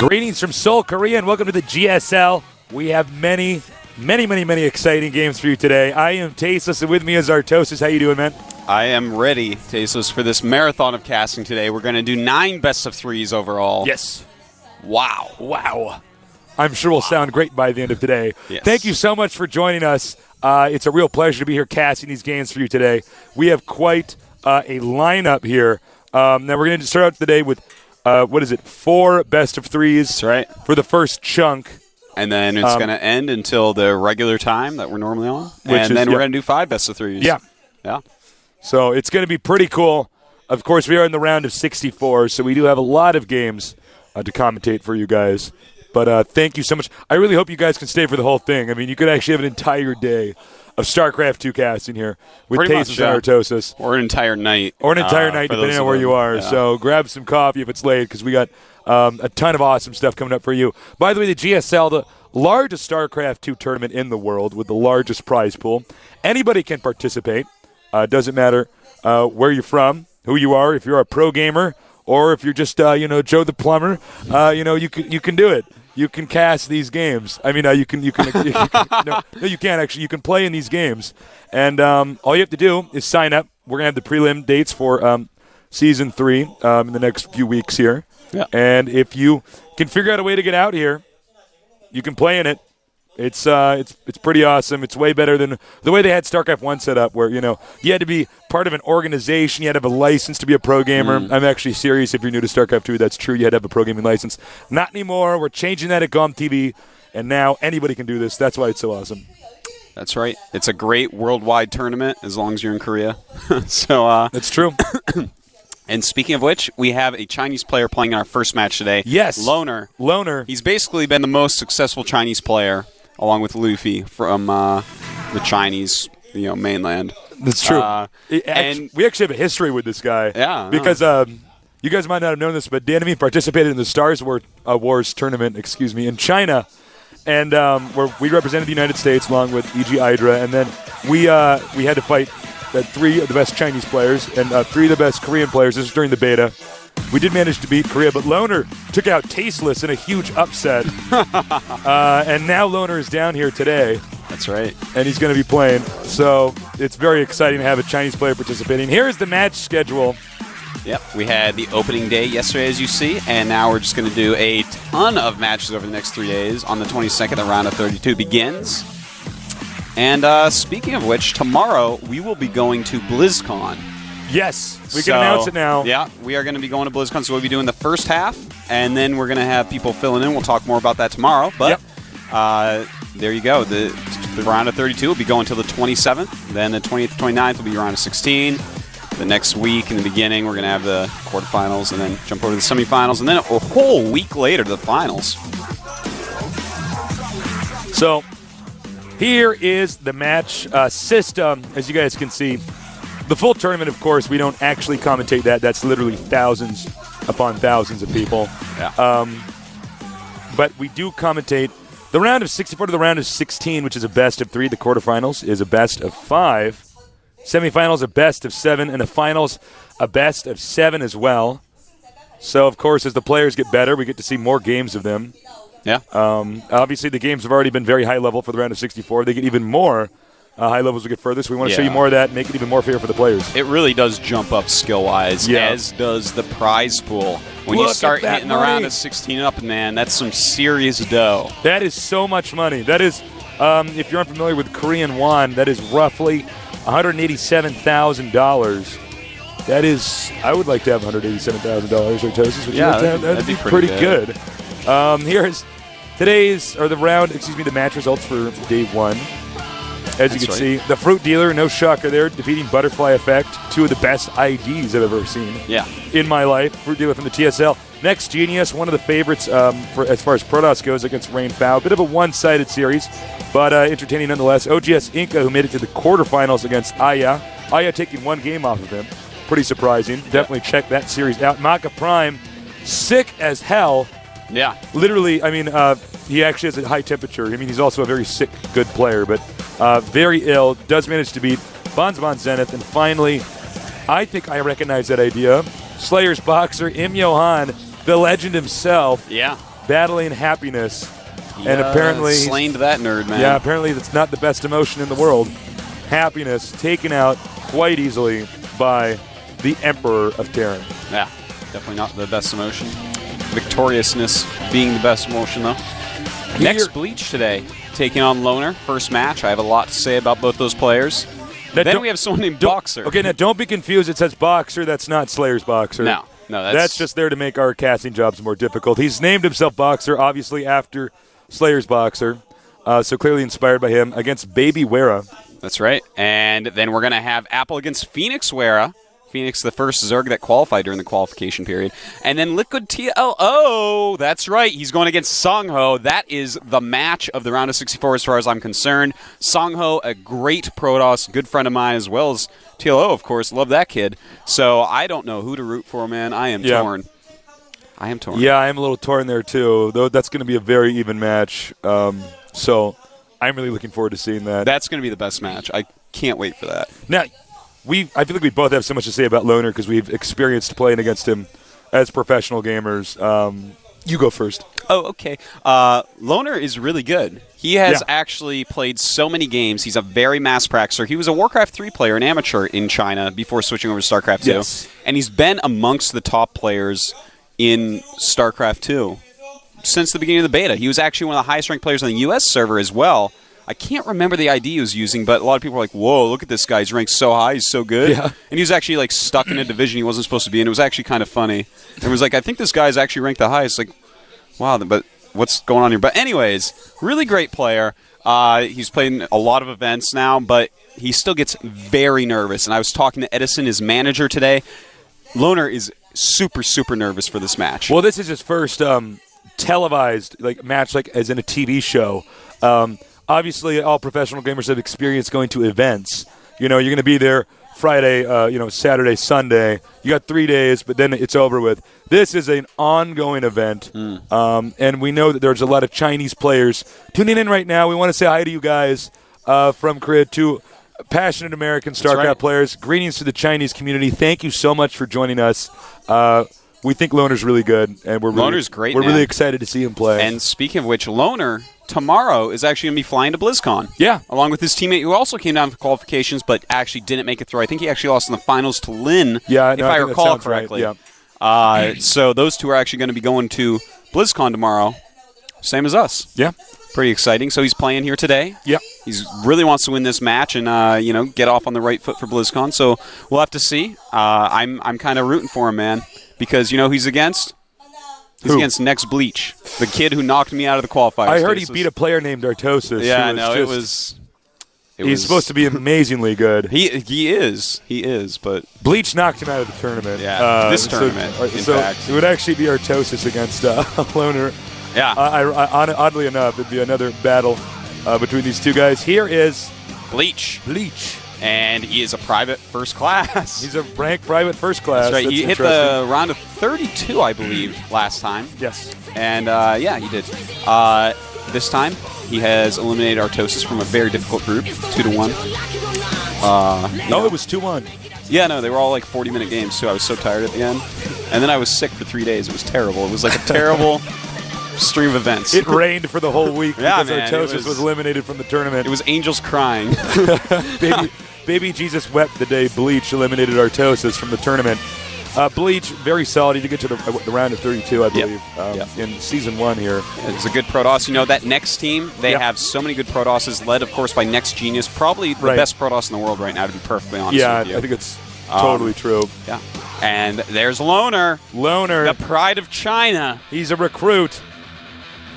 Greetings from Seoul, Korea, and welcome to the GSL. We have many exciting games for you today. I am Tasteless, and with me is Artosis. How you doing, man? I am ready, Tasteless, for this marathon of casting today. We're going to do 9 best-of-3s overall. Yes. Wow. I'm sure we'll sound great by the end of today. Yes. Thank you so much for joining us. It's a real pleasure to be here casting these games for you today. We have quite a lineup here. Now we're going to start out today with 4 best-of-3s. That's right. For the first chunk. And then it's going to end until the regular time that we're normally on. We're going to do 5 best-of-3s. Yeah. So it's going to be pretty cool. Of course, we are in the round of 64, so we do have a lot of games to commentate for you guys. But thank you so much. I really hope you guys can stay for the whole thing. I mean, you could actually have an entire day of StarCraft II casting here with Tasteless and Artosis. Or an entire night. Depending on where you are. Yeah. So grab some coffee if it's late, because we got a ton of awesome stuff coming up for you. By the way, the GSL, the largest StarCraft II tournament in the world with the largest prize pool. Anybody can participate. Doesn't matter where you're from, who you are, if you're a pro gamer, or if you're just Joe the plumber. You can do it. You can cast these games. I mean, you can you can't actually. You can play in these games, and all you have to do is sign up. We're gonna have the prelim dates for Season 3 in the next few weeks here. Yeah. And if you can figure out a way to get out here, you can play in it. It's pretty awesome. It's way better than the way they had StarCraft I set up, where you had to be part of an organization. You had to have a license to be a pro gamer. I'm actually serious. If you're new to StarCraft II, that's true. You had to have a pro gaming license. Not anymore. We're changing that at GOMTV, and now anybody can do this. That's why it's so awesome. That's right. It's a great worldwide tournament as long as you're in Korea. So that's true. And speaking of which, we have a Chinese player playing in our first match today. Yes. Loner. He's basically been the most successful Chinese player, along with Luffy from the Chinese, mainland. That's true. And we actually have a history with this guy. Yeah. Because you guys might not have known this, but Dan and me participated in the Stars Wars tournament, in China, and where we represented the United States along with E.G. Hydra, and then we had to fight 3 of the best Chinese players and 3 of the best Korean players. This was during the beta. We did manage to beat Korea, but Loner took out Tasteless in a huge upset. And now Loner is down here today. That's right. And he's going to be playing. So it's very exciting to have a Chinese player participating. Here is the match schedule. Yep. We had the opening day yesterday, as you see, and now we're just going to do a ton of matches over the next 3 days. On the 22nd, the round of 32 begins. And speaking of which, tomorrow we will be going to BlizzCon. Yes, we can announce it now. Yeah, we are going to be going to BlizzCon, so we'll be doing the first half, and then we're going to have people filling in. We'll talk more about that tomorrow, but there you go. The round of 32 will be going until the 27th. Then the 20th, 29th will be round of 16. The next week in the beginning, we're going to have the quarterfinals, and then jump over to the semifinals, and then a whole week later to the finals. So here is the match system, as you guys can see. The full tournament, of course, we don't actually commentate that. That's literally thousands upon thousands of people. Yeah. But we do commentate the round of 64 to the round of 16, which is a best of 3. The quarterfinals is a best of 5. Semifinals a best of 7, and the finals a best of 7 as well. So, of course, as the players get better, we get to see more games of them. Yeah. Obviously, the games have already been very high level for the round of 64. They get even more high levels we get further, so we want to show you more of that and make it even more fair for the players. It really does jump up skill-wise, as does the prize pool. When you start hitting the round of 16 up, man, that's some serious dough. That is so much money. That is, if you're unfamiliar with Korean won, that is roughly $187,000. That is, I would like to have $187,000 Artosis. That'd be pretty good. Here's the match results for day 1. As you can see, the Fruit Dealer, no shocker there, defeating Butterfly Effect, 2 of the best IDs I've ever seen in my life. Fruit Dealer from the TSL. Next Genius, one of the favorites as far as Protoss goes against Rain Fowl. Bit of a one-sided series, but entertaining nonetheless. OGS Inca, who made it to the quarterfinals against Aya. Aya taking 1 game off of him. Pretty surprising. Definitely check that series out. Maka Prime, sick as hell. Yeah. Literally, I mean, he actually has a high temperature. I mean, he's also a very sick, good player, but very ill. Does manage to beat Bonzbon Zenith. And finally, I think I recognize that idea. Slayer's boxer, Im Johan, the legend himself. Yeah. battling happiness. And apparently slain to that nerd, man. Yeah, apparently that's not the best emotion in the world. Happiness taken out quite easily by the Emperor of Terran. Yeah, definitely not the best emotion. Victoriousness being the best emotion, though. Next, Bleach today, taking on Loner. First match. I have a lot to say about both those players. Then we have someone named Boxer. Okay, now don't be confused. It says Boxer. That's not Slayer's Boxer. No, that's just there to make our casting jobs more difficult. He's named himself Boxer, obviously, after Slayer's Boxer, so clearly inspired by him, against Baby Wera. That's right. And then we're going to have Apple against Phoenix Wera. Phoenix, the first Zerg that qualified during the qualification period. And then Liquid TLO, that's right. He's going against Songho. That is the match of the round of 64 as far as I'm concerned. Songho, a great Protoss, good friend of mine, as well as TLO, of course. Love that kid. So I don't know who to root for, man. I am torn. I am torn. Yeah, I am a little torn there, too. Though that's going to be a very even match. So I'm really looking forward to seeing that. That's going to be the best match. I can't wait for that. Now, I feel like we both have so much to say about Loner because we've experienced playing against him as professional gamers. You go first. Oh, okay. Loner is really good. He has actually played so many games. He's a very mass practicer. He was a Warcraft 3 player, an amateur in China before switching over to StarCraft 2. Yes. And he's been amongst the top players in StarCraft 2 since the beginning of the beta. He was actually one of the highest ranked players on the U.S. server as well. I can't remember the ID he was using, but a lot of people were like, whoa, look at this guy. He's ranked so high. He's so good. Yeah. And he was actually like stuck in a division he wasn't supposed to be in. It was actually kind of funny. It was like, I think this guy's actually ranked the highest. Like, wow, but what's going on here? But anyways, really great player. He's played in a lot of events now, but he still gets very nervous. And I was talking to Edison, his manager, today. Loner is super, super nervous for this match. Well, this is his first televised match, as in a TV show. Obviously, all professional gamers have experience going to events. You're going to be there Friday, Saturday, Sunday. You got 3 days, but then it's over with. This is an ongoing event, and we know that there's a lot of Chinese players tuning in right now. We want to say hi to you guys from Korea, two passionate American StarCraft players. Greetings to the Chinese community. Thank you so much for joining us. We think Loner's really good, and Loner's great. We're really excited to see him play. And speaking of which, Loner tomorrow is actually going to be flying to BlizzCon. Yeah. Along with his teammate who also came down for qualifications but actually didn't make it through. I think he actually lost in the finals to Lin, if I recall correctly. Right. Yeah. So those two are actually going to be going to BlizzCon tomorrow, same as us. Yeah. Pretty exciting. So he's playing here today. Yeah. He really wants to win this match and get off on the right foot for BlizzCon. So we'll have to see. I'm kind of rooting for him, man, because he's against. He's against next Bleach, the kid who knocked me out of the qualifiers. I heard he beat a player named Artosis. Yeah, I know. He's supposed to be amazingly good. He is, but Bleach knocked him out of the tournament. Yeah, this tournament, in fact. It would actually be Artosis against Loner. Yeah. Oddly enough, it'd be another battle between these two guys. Here is Bleach. Bleach. And he is a private first class. He's a ranked private first class. That's right. He hit the round of 32, I believe, last time. Yes. And, he did. This time, he has eliminated Artosis from a very difficult group, 2-1. It was 2-1. Yeah, no, they were all 40-minute games, too. I was so tired at the end. And then I was sick for 3 days. It was terrible. It was like a terrible stream of events. It rained for the whole week because man, Artosis was eliminated from the tournament. It was angels crying. Baby Jesus wept the day Bleach eliminated Artosis from the tournament. Bleach, very solid. He did get to the round of 32, I believe, in Season 1 here. It's a good Protoss. That next team, they have so many good Protosses, led, of course, by Next Genius. Probably the best Protoss in the world right now, to be perfectly honest with you. I think it's totally true. Yeah. And there's Loner. Loner. The pride of China. He's a recruit.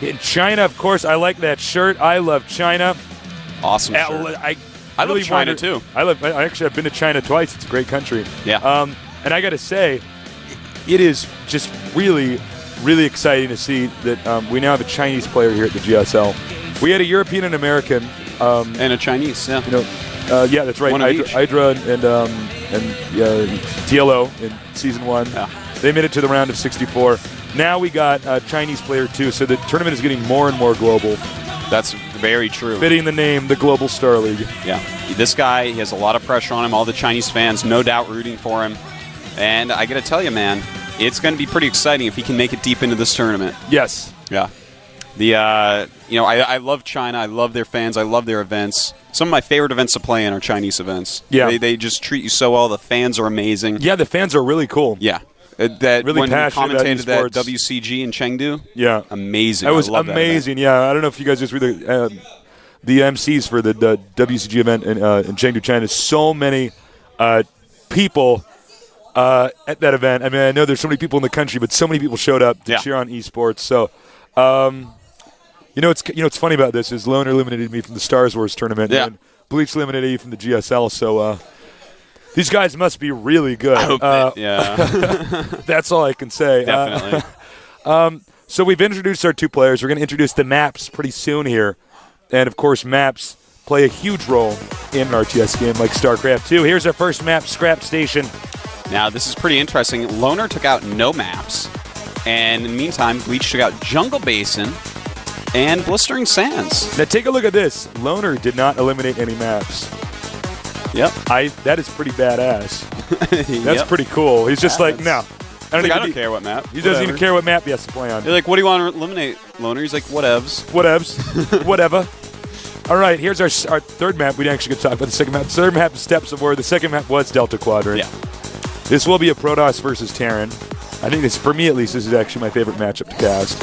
In China, of course, I like that shirt. I love China. Awesome shirt. I love China, too. I've been to China twice. It's a great country. Yeah. And I got to say, it is just really, really exciting to see that we now have a Chinese player here at the GSL. We had a European and American. And a Chinese, yeah. That's right. One of each. Hydra and TLO in Season 1. Yeah. They made it to the round of 64. Now we got a Chinese player, too, so the tournament is getting more and more global. That's very true. Fitting the name, the Global Star League. Yeah. This guy, he has a lot of pressure on him. All the Chinese fans, no doubt, rooting for him. And I got to tell you, man, it's going to be pretty exciting if he can make it deep into this tournament. Yes. Yeah. I love China. I love their fans. I love their events. Some of my favorite events to play in are Chinese events. Yeah. They just treat you so well. The fans are amazing. Yeah, the fans are really cool. Yeah. That really when we passionate about commentated that esports. WCG in Chengdu. Yeah. Amazing. That was I love amazing. That Yeah, I don't know if you guys just read the MCs for the WCG event in Chengdu, China. So many people at that event. I mean, I know there's so many people in the country, but so many people showed up to cheer on esports. So, what's funny about this is Loner eliminated me from the Stars Wars tournament, and Bleach eliminated me from the GSL. So these guys must be really good. I hope yeah. That's all I can say. Definitely. So we've introduced our 2 players. We're going to introduce the maps pretty soon here. And, of course, maps play a huge role in an RTS game like StarCraft II. Here's our first map, Scrap Station. Now, this is pretty interesting. Loner took out no maps. And in the meantime, Bleach took out Jungle Basin and Blistering Sands. Now, take a look at this. Loner did not eliminate any maps. Yep. That is pretty badass. That's pretty cool. He's just like, no. I don't care what map. He doesn't even care what map he has to play on. You're like, what do you want to eliminate, Loner? He's like, whatevs. Whatevs. Whatever. All right, here's our third map. We didn't actually get to talk about the second map. The third map is Steps of War. The second map was Delta Quadrant. Yeah. This will be a Protoss versus Terran. I think this, for me at least, this is actually my favorite matchup to cast.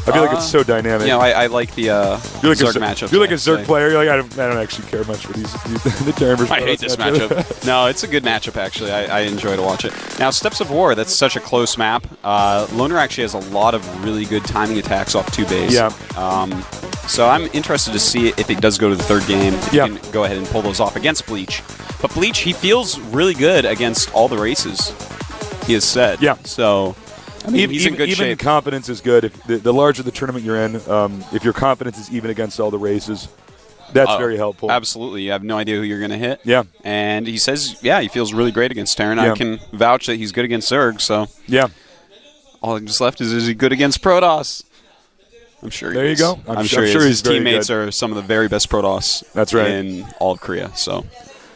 I feel like it's so dynamic. I like the Zerg matchup. If you're like a Zerg player, you're like, I don't actually care much for the Terran versus I hate this matchup. No, it's a good matchup, actually. I enjoy to watch it. Now, Steps of War, that's such a close map. Loner actually has a lot of really good timing attacks off 2 base. Yeah. So I'm interested to see if it does go to the 3rd game, if he can go ahead and pull those off against Bleach. But Bleach, he feels really good against all the races, he has said. Yeah. So, I mean, he's in good shape. Even confidence is good. If the larger the tournament you're in, if your confidence is even against all the races, that's very helpful. Absolutely. You have no idea who you're going to hit. Yeah. And he says, he feels really great against Terran. I can vouch that he's good against Zerg, so. Yeah. All that's left is he good against Protoss? I'm sure he is. There you go. I'm sure his teammates are some of the very best Protoss in all of Korea. So,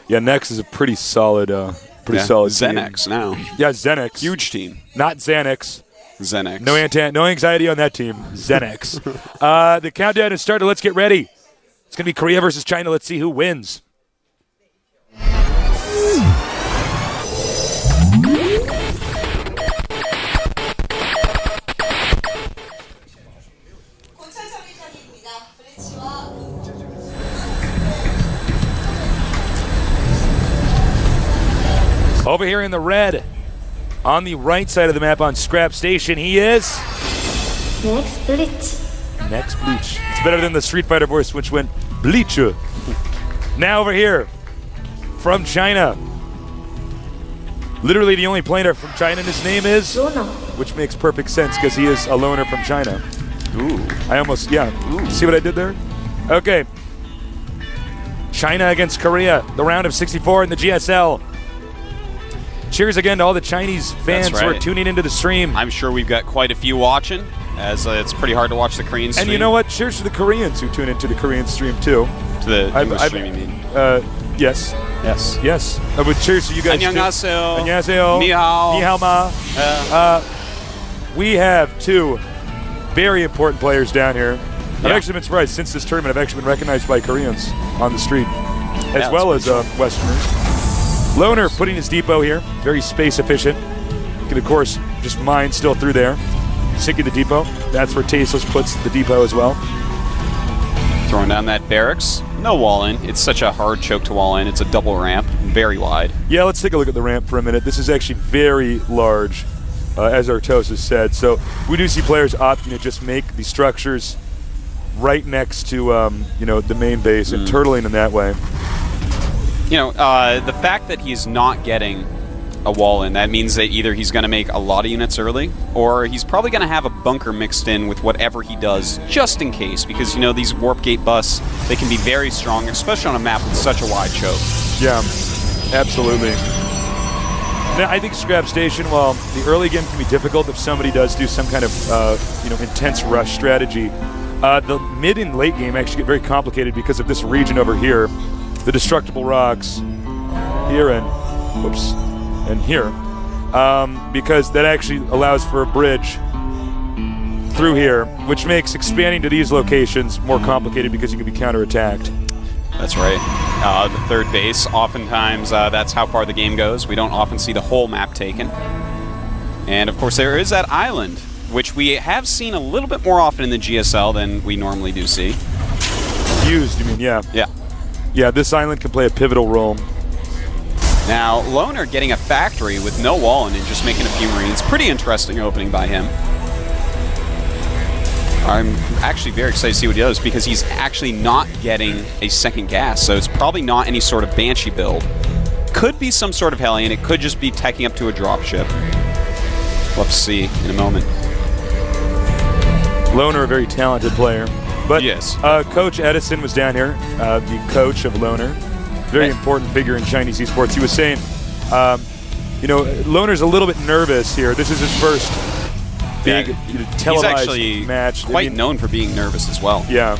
yeah, Nex is a pretty solid solid Xenex team. now. Yeah, Xenex. Huge team. Not Xanax. Xenex. No anxiety on that team. Xenex. The countdown has started. Let's get ready. It's going to be Korea versus China. Let's see who wins. Over here in the red, on the right side of the map on Scrap Station, he is... Next Bleach. Next Bleach. It's better than the Street Fighter voice, which went Bleach. Now over here, from China. Literally the only player from China, and his name is... Loner. Which makes perfect sense, because he is a loner from China. Ooh. I almost, Ooh. See what I did there? Okay. China against Korea, the round of 64 in the GSL. Cheers again to all the Chinese fans who are tuning into the stream. I'm sure we've got quite a few watching, as it's pretty hard to watch the Korean stream. And you know what? Cheers to the Koreans who tune into the Korean stream, too. To the English stream, you mean? Yes. Yes. Yes. But cheers to you guys, Annyeonghaseyo. too. Annyeonghaseyo. Ni hao. Ni hao ma. We have 2 very important players down here. I've actually been surprised. Since this tournament, I've actually been recognized by Koreans on the street, as well as Westerners. Loner putting his depot here, very space efficient. You can, of course, just mine still through there. Sinking the depot. That's where Tasteless puts the depot as well. Throwing down that barracks. No wall in. It's such a hard choke to wall in. It's a double ramp, very wide. Yeah, let's take a look at the ramp for a minute. This is actually very large, as Artos has said. So we do see players opting to just make the structures right next to the main base and turtling in that way. The fact that he's not getting a wall in, that means that either he's going to make a lot of units early, or he's probably going to have a bunker mixed in with whatever he does, just in case, because, these warp gate busts, they can be very strong, especially on a map with such a wide choke. Yeah, absolutely. Now, I think Scrap Station, while the early game can be difficult if somebody does do some kind of, intense rush strategy, the mid and late game actually get very complicated because of this region over here. The destructible rocks here and here, because that actually allows for a bridge through here, which makes expanding to these locations more complicated because you can be counterattacked. That's right. The third base, oftentimes that's how far the game goes. We don't often see the whole map taken. And, of course, there is that island, which we have seen a little bit more often in the GSL than we normally do see. Used, you mean, yeah. Yeah. Yeah, this island can play a pivotal role. Now, Loner getting a factory with no wall and just making a few Marines. Pretty interesting opening by him. I'm actually very excited to see what he does because he's actually not getting a second gas, so it's probably not any sort of Banshee build. Could be some sort of Hellion. It could just be teching up to a dropship. We'll have to see in a moment. Loner, a very talented player. But yes. Coach Edison was down here, the coach of Loner. Very important figure in Chinese esports. He was saying, you know, Loner's a little bit nervous here. This is his first big televised match. He's actually quite known for being nervous as well. Yeah.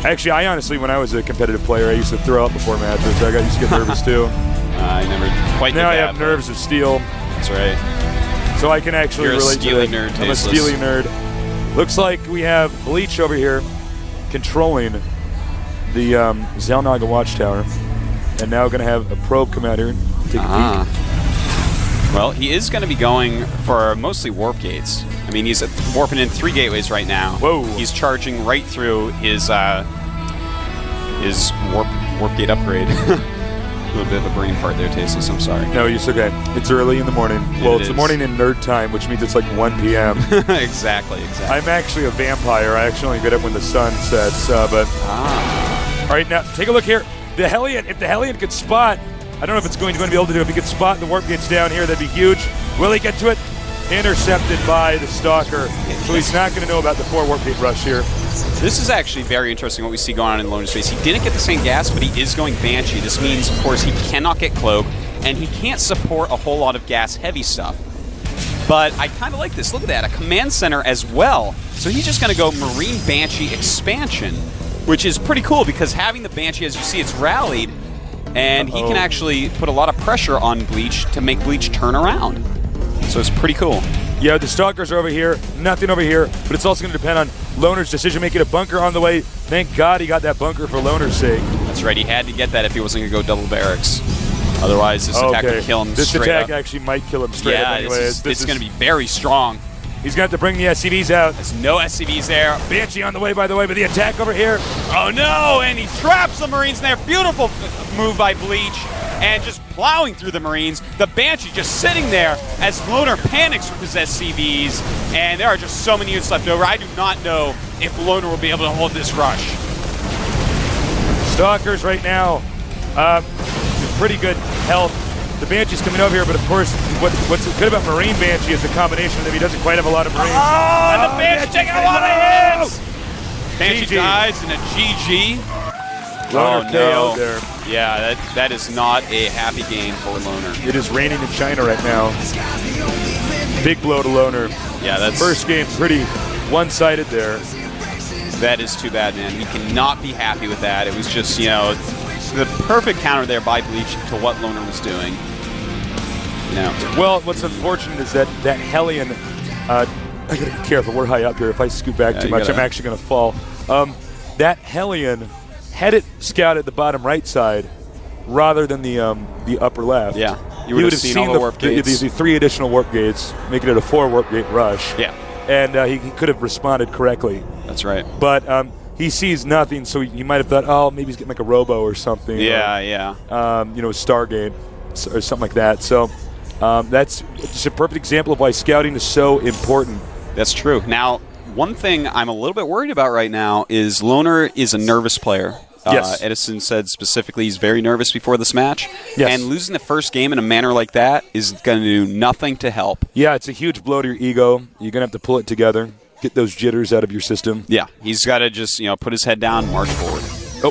Actually, I honestly, when I was a competitive player, I used to throw up before matches. So I used to get nervous too. I never quite did that. Now I have nerves of steel. That's right. So I can actually relate to it. Nerd, I'm a steely nerd. Looks like we have Bleach over here controlling the Zelnaga watchtower. And now going to have a probe come out here and take a peek. Well, he is going to be going for mostly warp gates. I mean, he's warping in 3 gateways right now. Whoa. He's charging right through his warp gate upgrade. A little bit of a brain fart there, Tasteless. I'm sorry. No, it's okay. It's early in the morning. Well, it's the morning in nerd time, which means it's like 1 p.m. Exactly. I'm actually a vampire. I actually only get up when the sun sets. All right, now take a look here. The Hellion, if the Hellion could spot, I don't know if it's going to be able to do it. If he could spot the warp gates down here, that'd be huge. Will he get to it? Intercepted by the Stalker. So he's not going to know about the 4 warp gate rush here. This is actually very interesting what we see going on in Loner's space. He didn't get the same gas, but he is going Banshee. This means, of course, he cannot get Cloak, and he can't support a whole lot of gas-heavy stuff. But I kind of like this. Look at that, a command center as well. So he's just going to go Marine Banshee expansion, which is pretty cool because having the Banshee, as you see, it's rallied, and he can actually put a lot of pressure on Bleach to make Bleach turn around. So it's pretty cool. Yeah, the Stalkers are over here, nothing over here, but it's also going to depend on Loner's decision making a bunker on the way. Thank God he got that bunker for Loner's sake. That's right, he had to get that if he wasn't going to go double barracks. Otherwise, this attack would kill him This straight attack up. actually might kill him straight up anyways. It's going to be very strong. He's going to have to bring the SCVs out. There's no SCVs there. Banshee on the way, by the way, but the attack over here. Oh no, and he traps the Marines in there. Beautiful move by Bleach. And just plowing through the Marines. The Banshee just sitting there as Loner panics with his SCVs. And there are just so many units left over. I do not know if Loner will be able to hold this rush. Stalkers right now, pretty good health. The Banshee's coming over here, but of course, what's good about Marine Banshee is the combination that he doesn't quite have a lot of Marines. Oh, and the Banshee taking a lot of hits! Banshee GG. dies in a GG. Loner KO'd there. Yeah, that is not a happy game for Loner. It is raining in China right now. Big blow to Loner. Yeah, that's first game pretty one-sided there. That is too bad, man. He cannot be happy with that. It was just, you know, the perfect counter there by Bleach to what Loner was doing. No. Well, what's unfortunate is that Hellion, I gotta be careful, we're high up here. If I scoot back too much, I'm actually gonna fall. That Hellion, had it scouted the bottom right side rather than the upper left, yeah, you would have seen all the warp gates. The 3 additional warp gates, making it a 4 warp gate rush. Yeah. And he could have responded correctly. That's right. But he sees nothing, so he might have thought, oh, maybe he's getting like a robo or something. Yeah, or, yeah. You know, Stargate or something like that. So that's just a perfect example of why scouting is so important. That's true. Now, one thing I'm a little bit worried about right now is Loner is a nervous player. Yes. Edison said specifically he's very nervous before this match. Yes. And losing the first game in a manner like that is going to do nothing to help. Yeah, it's a huge blow to your ego. You're going to have to pull it together, get those jitters out of your system. Yeah, he's got to just, you know, put his head down, march forward. Oh,